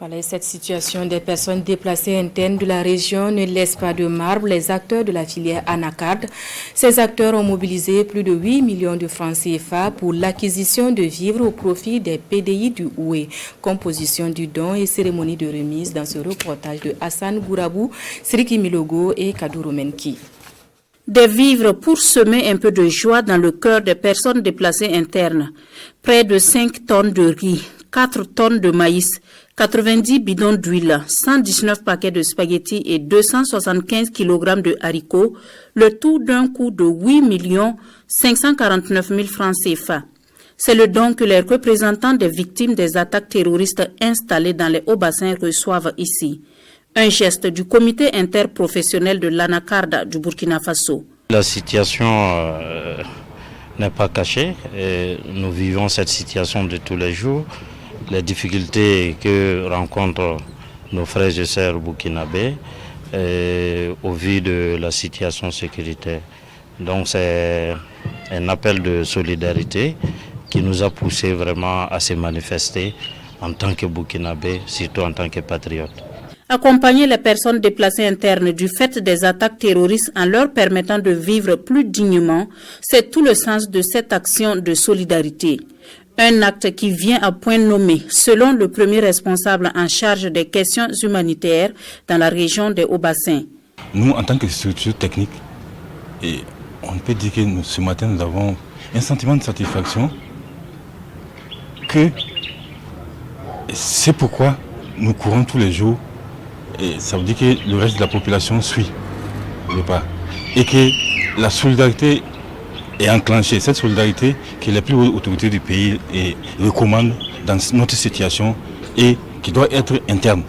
Voilà, cette situation des personnes déplacées internes de la région ne laisse pas de marbre les acteurs de la filière Anacarde. Ces acteurs ont mobilisé plus de 8 millions de francs CFA pour l'acquisition de vivres au profit des PDI du Houé. Composition du don et cérémonie de remise dans ce reportage de Hassan Gourabou, Sriki Milogo et Kadouro Menki. Des vivres pour semer un peu de joie dans le cœur des personnes déplacées internes. Près de 5 tonnes de riz, 4 tonnes de maïs, 90 bidons d'huile, 119 paquets de spaghettis et 275 kg de haricots, le tout d'un coût de 8 549 000 francs CFA. C'est le don que les représentants des victimes des attaques terroristes installées dans les hauts-bassins reçoivent ici. Un geste du comité interprofessionnel de l'Anacarde du Burkina Faso. La situation n'est pas cachée. Et nous vivons cette situation de tous les jours. Les difficultés que rencontrent nos frères et sœurs burkinabés au vu de la situation sécuritaire. Donc c'est un appel de solidarité qui nous a poussé vraiment à se manifester en tant que burkinabés, surtout en tant que patriotes. Accompagner les personnes déplacées internes du fait des attaques terroristes en leur permettant de vivre plus dignement, c'est tout le sens de cette action de solidarité. Un acte qui vient à point nommé, selon le premier responsable en charge des questions humanitaires dans la région des Hauts-Bassins. Nous, en tant que structure technique, on peut dire que ce matin, nous avons un sentiment de satisfaction que c'est pourquoi nous courons tous les jours. Et ça veut dire que le reste de la population suit le pas. Et que la solidarité est enclenchée. Cette solidarité que les plus hautes autorités du pays recommandent dans notre situation et qui doit être interne.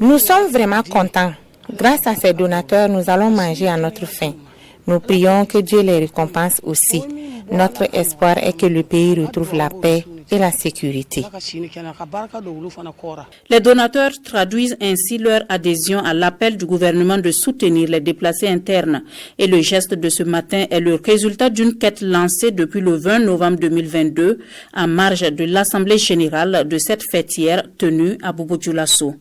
Nous sommes vraiment contents. Grâce à ces donateurs, nous allons manger à notre faim. Nous prions que Dieu les récompense aussi. Notre espoir est que le pays retrouve la paix et la sécurité. Les donateurs traduisent ainsi leur adhésion à l'appel du gouvernement de soutenir les déplacés internes. Et le geste de ce matin est le résultat d'une quête lancée depuis le 20 novembre 2022 en marge de l'Assemblée générale de cette fêtière tenue à Bobo-Dioulasso.